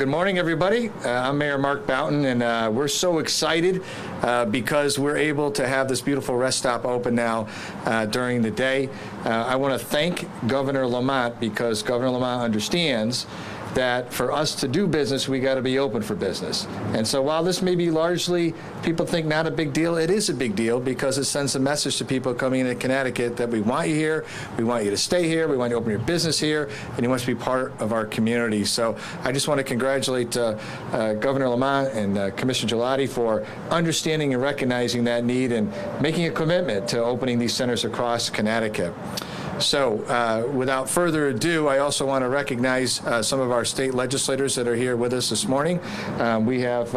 Good morning, everybody. I'm Mayor Mark Boughton, and we're so excited because we're able to have this beautiful rest stop open now during the day. I want to thank Governor Lamont because Governor Lamont understands that for us to do business, we got to be open for business. And so while this may be largely, people think not a big deal, it is a big deal because it sends a message to people coming into Connecticut that we want you here, we want you to stay here, we want you to open your business here, and you must be part of our community. So I just want to congratulate Governor Lamont and Commissioner Gelati for understanding and recognizing that need and making a commitment to opening these centers across Connecticut. So without further ado, I also want to recognize some of our state legislators that are here with us this morning. We have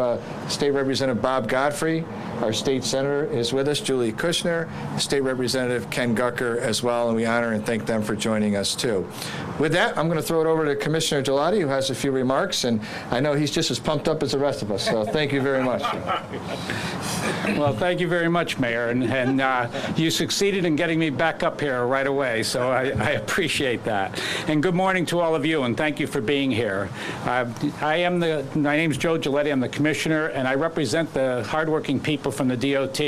State Representative Bob Godfrey. Our state senator is with us, Julie Kushner, State Representative Ken Gucker as well, and we honor and thank them for joining us too. With that, I'm going to throw it over to Commissioner Gelati, who has a few remarks, and I know he's just as pumped up as the rest of us, so thank you very much. Well, thank you very much, Mayor, and you succeeded in getting me back up here right away, so I appreciate that. And good morning to all of you, and thank you for being here. My name's Joe Gelati, I'm the commissioner, and I represent the hardworking people from the DOT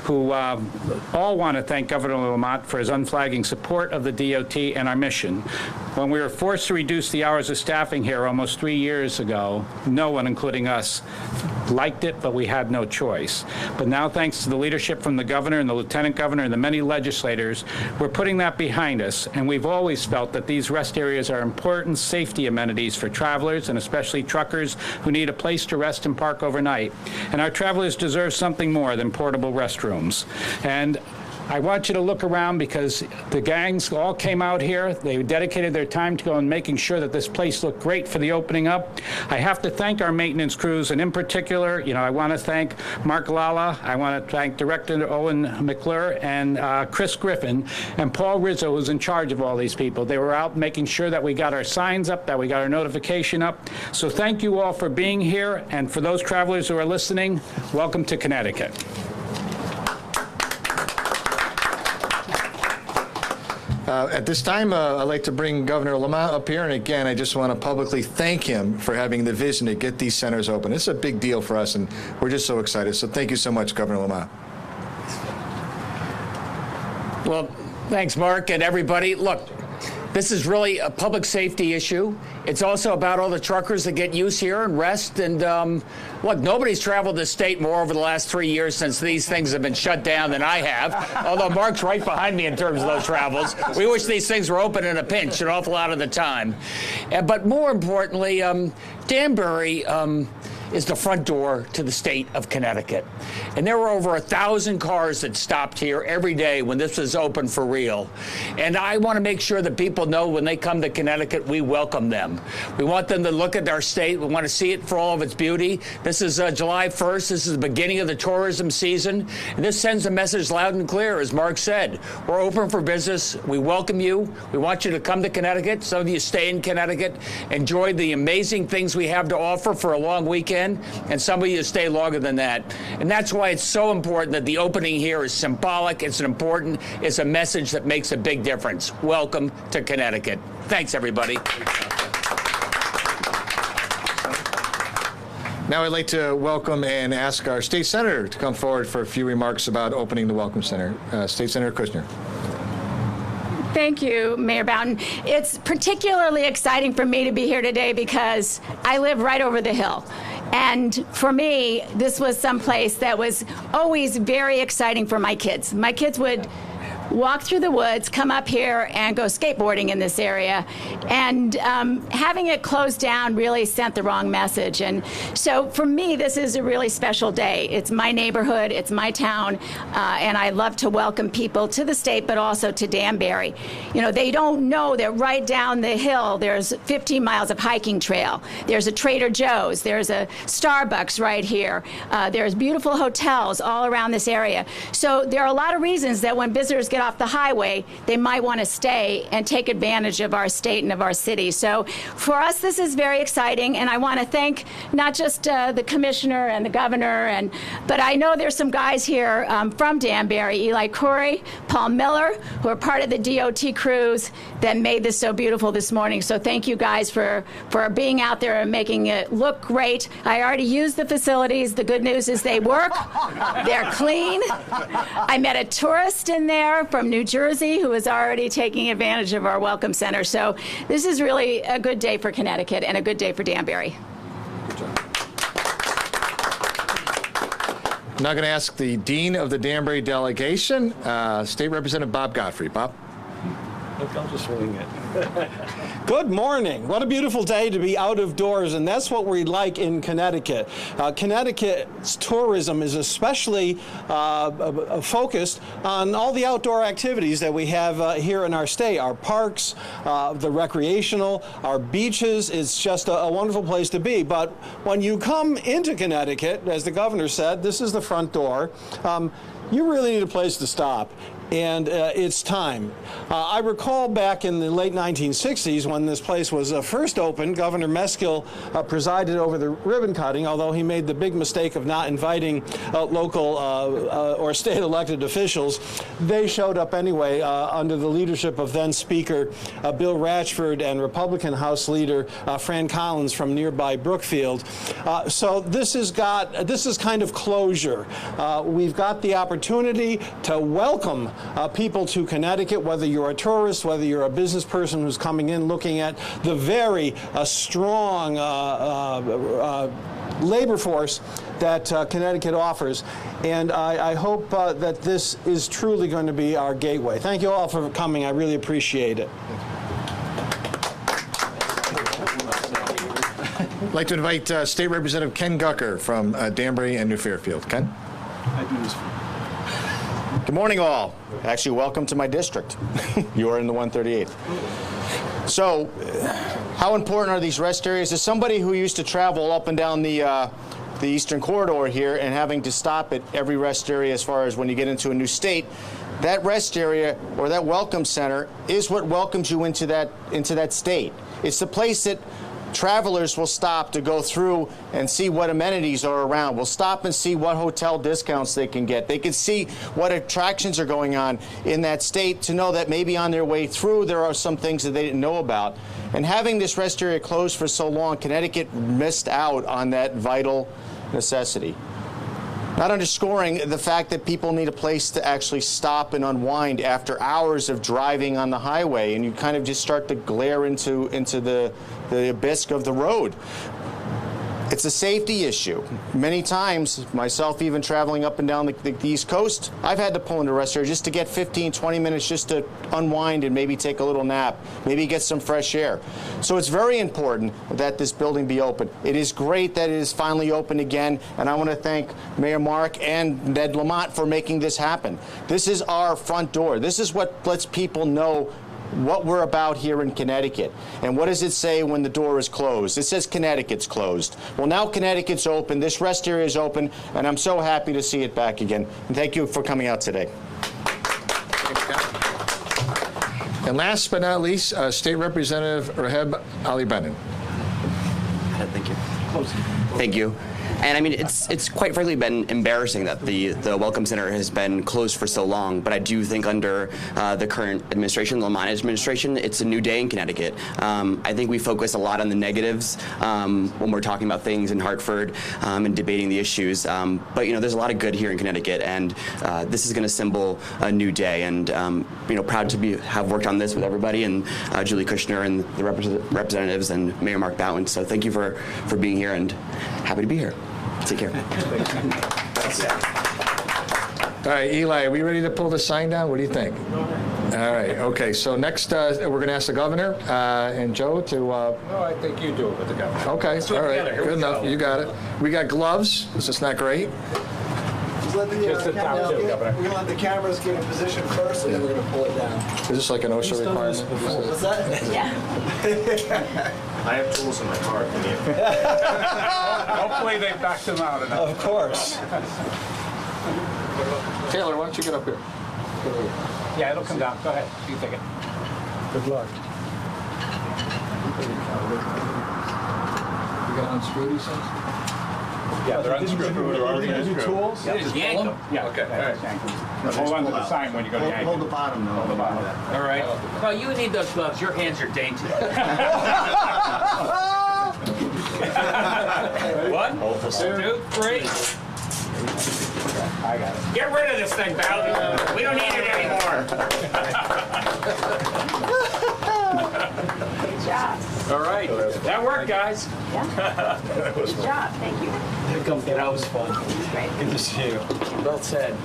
who all want to thank Governor Lamont for his unflagging support of the DOT and our mission. When we were forced to reduce the hours of staffing here almost 3 years ago, no one, including us, liked it, but we had no choice. But now, thanks to the leadership from the governor and the lieutenant governor and the many legislators, we're putting that behind us, and we've always felt that these rest areas are important safety amenities for travelers and especially truckers who need a place to rest and park overnight. And our travelers deserve something more than portable restrooms. And I want you to look around because the gangs all came out here. They dedicated their time to go and making sure that this place looked great for the opening up. I have to thank our maintenance crews, and in particular, I want to thank Mark Lala. I want to thank Director Owen McClure and Chris Griffin and Paul Rizzo, who's in charge of all these people. They were out making sure that we got our signs up, that we got our notification up. So thank you all for being here, and for those travelers who are listening, welcome to Connecticut. At this time, I'd like to bring Governor Lamont up here, and again, I just want to publicly thank him for having the vision to get these centers open. It's a big deal for us, and we're just so excited. So thank you so much, Governor Lamont. Well, thanks, Mark, and everybody. Look, this is really a public safety issue. It's also about all the truckers that get use here and rest. And look, nobody's traveled this state more over the last 3 years since these things have been shut down than I have. Although Mark's right behind me in terms of those travels. We wish these things were open in a pinch an awful lot of the time. But more importantly, Danbury is the front door to the state of Connecticut. And there were over 1,000 cars that stopped here every day when this was open for real. And I want to make sure that people know when they come to Connecticut, we welcome them. We want them to look at our state. We want to see it for all of its beauty. This is July 1st. This is the beginning of the tourism season. And this sends a message loud and clear, as Mark said. We're open for business. We welcome you. We want you to come to Connecticut. Some of you stay in Connecticut. Enjoy the amazing things we have to offer for a long weekend. And some of you stay longer than that. And that's why it's so important that the opening here is symbolic. It's a message that makes a big difference. Welcome to Connecticut. Thanks, everybody. Now I'd like to welcome and ask our state senator to come forward for a few remarks about opening the Welcome Center. State Senator Kushner. Thank you, Mayor Boughton. It's particularly exciting for me to be here today because I live right over the hill. And for me, this was someplace that was always very exciting for my kids. My kids would walk through the woods, come up here, and go skateboarding in this area. And having it closed down really sent the wrong message. And so for me, this is a really special day. It's my neighborhood, it's my town, and I love to welcome people to the state, but also to Danbury. They don't know that right down the hill, there's 15 miles of hiking trail. There's a Trader Joe's, there's a Starbucks right here. There's beautiful hotels all around this area. So there are a lot of reasons that when visitors get off the highway, they might want to stay and take advantage of our state and of our city. So for us, this is very exciting, and I want to thank not just the commissioner and the governor, but I know there's some guys here from Danbury, Eli Corey, Paul Miller, who are part of the DOT crews that made this so beautiful this morning. So thank you guys for being out there and making it look great. I already used the facilities. The good news is they work. They're clean. I met a tourist in there from New Jersey who is already taking advantage of our Welcome Center. So this is really a good day for Connecticut and a good day for Danbury. I'm now going to ask the Dean of the Danbury delegation, State Representative Bob Godfrey. Bob? Look, I'll just wing it. Good morning. What a beautiful day to be out of doors, and that's what we like in Connecticut. Connecticut's tourism is especially focused on all the outdoor activities that we have here in our state. Our parks, the recreational, our beaches. It's just a wonderful place to be. But when you come into Connecticut, as the governor said, this is the front door. You really need a place to stop. And it's time. I recall back in the late 1960s when this place was first opened, Governor Meskill presided over the ribbon cutting, although he made the big mistake of not inviting local or state elected officials. They showed up anyway under the leadership of then Speaker Bill Ratchford and Republican House Leader Fran Collins from nearby Brookfield. So this is kind of closure. We've got the opportunity to welcome people to Connecticut, whether you're a tourist, whether you're a business person who's coming in looking at the very strong labor force that Connecticut offers. And I hope that this is truly going to be our gateway. Thank you all for coming. I really appreciate it. I'd like to invite State Representative Ken Gucker from Danbury and New Fairfield. Ken? Good morning, all. Actually, welcome to my district. You are in the 138th. So, how important are these rest areas? As somebody who used to travel up and down the Eastern Corridor here and having to stop at every rest area as far as when you get into a new state, that rest area or that welcome center is what welcomes you into that state. It's the place that travelers will stop to go through and see what amenities are around. We'll stop and see what hotel discounts they can get. They can see what attractions are going on in that state to know that maybe on their way through there are some things that they didn't know about. And having this rest area closed for so long, Connecticut missed out on that vital necessity. Not underscoring the fact that people need a place to actually stop and unwind after hours of driving on the highway, and you kind of just start to glare into the abyss of the road. It's a safety issue. Many times, myself even traveling up and down the East Coast, I've had to pull into a rest area just to get 15, 20 minutes just to unwind and maybe take a little nap, maybe get some fresh air. So it's very important that this building be open. It is great that it is finally open again, and I want to thank Mayor Mark and Ned Lamont for making this happen. This is our front door. This is what lets people know what we're about here in Connecticut. And what does it say when the door is closed? It says Connecticut's closed. Well, now Connecticut's open, this rest area is open, and I'm so happy to see it back again. And thank you for coming out today. And last but not least, State Representative Raheb Ali Benin. Thank you. Thank you. And I mean, it's quite frankly been embarrassing that the Welcome Center has been closed for so long. But I do think under the current administration, the Lamont administration, it's a new day in Connecticut. I think we focus a lot on the negatives when we're talking about things in Hartford and debating the issues. But you know, there's a lot of good here in Connecticut, and this is going to symbol a new day. And you know, proud to have worked on this with everybody, and Julie Kushner and the representatives and Mayor Mark Bowden. So thank you for being here, and happy to be here. Take care. All right, Eli, are we ready to pull the sign down? What do you think? All right, okay, so next we're going to ask the governor and Joe to... No, I think you do it with the governor. Okay, all right, good enough, you got it. We got gloves, is this not great? Just the top two, Governor. We're going to let the cameras get in position first, and then we're going to pull it down. Is this like an OSHA requirement? What's that? Yeah. I have tools in my car. Hopefully they backed him out enough. Of course. Taylor, why don't you get up here? Yeah, it'll come down. Go ahead. You take it. Good luck. You got unscrew these things? Yeah, they're unscrewed. They're already unscrewed. Tools? Yeah, just yank them. Yeah, okay. Yank them. Hold on to the sign when you go to yank Hold the them. bottom, though. Hold the bottom. All right. Well, you need those gloves. Your hands are dainty. One, two, three. I got it. Get rid of this thing, pal. We don't need it anymore. Good job. All right. That worked, guys. Yeah. Good job. Thank you. That was fun. Great. Good to see you. Well said.